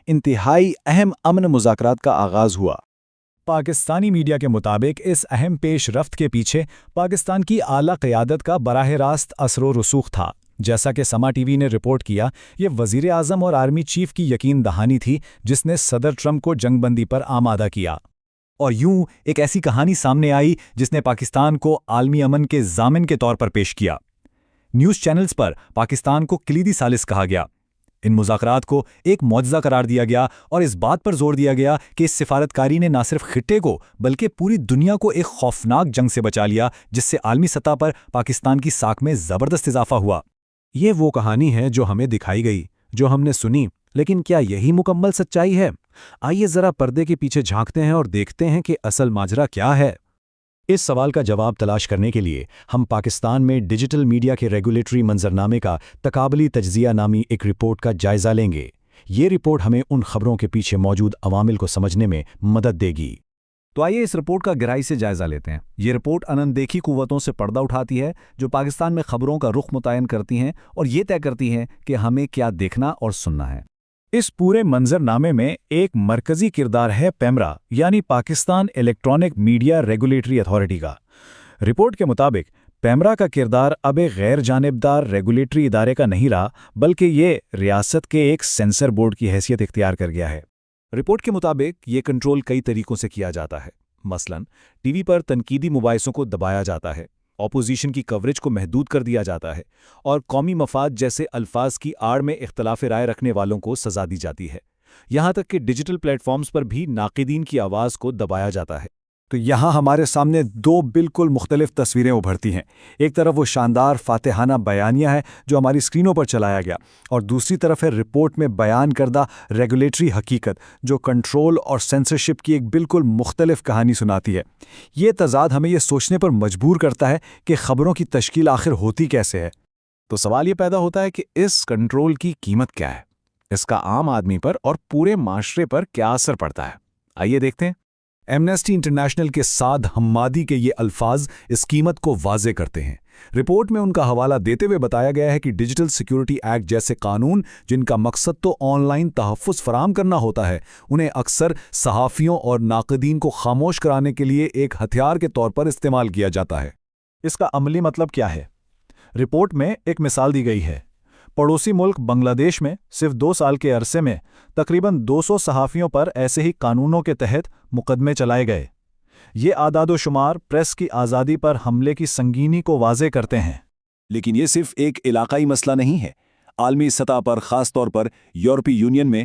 انتہائی اہم امن مذاکرات کا آغاز ہوا۔ پاکستانی میڈیا کے مطابق اس اہم پیش رفت کے پیچھے پاکستان کی اعلیٰ قیادت کا براہ راست اثر و رسوخ تھا۔ جیسا کہ سما ٹی وی نے رپورٹ کیا، یہ وزیر اعظم اور آرمی چیف کی یقین دہانی تھی جس نے صدر ٹرمپ کو جنگ بندی پر آمادہ کیا۔ اور یوں ایک ایسی کہانی سامنے آئی جس نے پاکستان کو عالمی امن کے ضامن کے طور پر پیش کیا۔ نیوز چینلز پر پاکستان کو کلیدی ثالث کہا گیا۔ ان مذاکرات کو ایک معجزہ قرار دیا گیا اور اس بات پر زور دیا گیا کہ اس سفارتکاری نے نہ صرف خطے کو بلکہ پوری دنیا کو ایک خوفناک جنگ سے بچا لیا جس سے عالمی سطح پر پاکستان کی ساکھ میں زبردست اضافہ ہوا۔ یہ وہ کہانی ہے جو ہمیں دکھائی گئی، جو ہم نے سنی، لیکن کیا یہی مکمل سچائی ہے؟ آئیے ذرا پردے کے پیچھے جھانکتے ہیں اور دیکھتے ہیں کہ اصل ماجرا کیا ہے۔ اس سوال کا جواب تلاش کرنے کے لیے ہم پاکستان میں ڈیجیٹل میڈیا کے ریگولیٹری منظرنامے کا تقابلی تجزیہ نامی ایک رپورٹ کا جائزہ لیں گے۔ یہ رپورٹ ہمیں ان خبروں کے پیچھے موجود عوامل کو سمجھنے میں مدد دے گی۔ تو آئیے اس رپورٹ کا گہرائی سے جائزہ لیتے ہیں۔ یہ رپورٹ اندیکھی قوتوں سے پردہ اٹھاتی ہے جو پاکستان میں خبروں کا رخ متعین کرتی ہیں اور یہ طے کرتی ہیں کہ ہمیں کیا دیکھنا اور سننا ہے۔ اس پورے منظرنامے میں ایک مرکزی کردار ہے پیمرا یعنی Pakistan electronic media regulatory authority کا۔ رپورٹ کے مطابق پیمرا کا کردار اب ایک غیر جانبدار ریگولیٹری ادارے کا نہیں رہا بلکہ یہ ریاست کے ایک سینسر بورڈ کی حیثیت اختیار کر گیا ہے۔ رپورٹ کے مطابق یہ کنٹرول کئی طریقوں سے کیا جاتا ہے۔ مثلاً ٹی وی پر تنقیدی مباحثوں کو دبایا جاتا ہے، اپوزیشن کی کوریج کو محدود کر دیا جاتا ہے اور قومی مفاد جیسے الفاظ کی آڑ میں اختلاف رائے رکھنے والوں کو سزا دی جاتی ہے۔ یہاں تک کہ ڈیجیٹل پلیٹ فارمز پر بھی ناقدین کی آواز کو دبایا جاتا ہے۔ تو یہاں ہمارے سامنے دو بالکل مختلف تصویریں ابھرتی ہیں۔ ایک طرف وہ شاندار فاتحانہ بیانیہ ہے جو ہماری اسکرینوں پر چلایا گیا، اور دوسری طرف ہے رپورٹ میں بیان کردہ ریگولیٹری حقیقت جو کنٹرول اور سینسرشپ کی ایک بالکل مختلف کہانی سناتی ہے۔ یہ تضاد ہمیں یہ سوچنے پر مجبور کرتا ہے کہ خبروں کی تشکیل آخر ہوتی کیسے ہے۔ تو سوال یہ پیدا ہوتا ہے کہ اس کنٹرول کی قیمت کیا ہے؟ اس کا عام آدمی پر اور پورے معاشرے پر کیا اثر پڑتا ہے؟ آئیے دیکھتے ہیں۔ ایمنسٹی انٹرنیشنل کے سعد حمادی کے یہ الفاظ اس قیمت کو واضح کرتے ہیں۔ رپورٹ میں ان کا حوالہ دیتے ہوئے بتایا گیا ہے کہ ڈیجیٹل سیکیورٹی ایکٹ جیسے قانون جن کا مقصد تو آن لائن تحفظ فراہم کرنا ہوتا ہے، انہیں اکثر صحافیوں اور ناقدین کو خاموش کرانے کے لیے ایک ہتھیار کے طور پر استعمال کیا جاتا ہے۔ اس کا عملی مطلب کیا ہے؟ رپورٹ میں ایک مثال دی گئی ہے۔ پڑوسی ملک بنگلہ دیش میں صرف 2 سال کے عرصے میں تقریباً 200 صحافیوں پر ایسے ہی قانونوں کے تحت مقدمے چلائے گئے۔ یہ اعداد و شمار پریس کی آزادی پر حملے کی سنگینی کو واضح کرتے ہیں۔ لیکن یہ صرف ایک علاقائی مسئلہ نہیں ہے۔ عالمی سطح پر، خاص طور پر یورپی یونین میں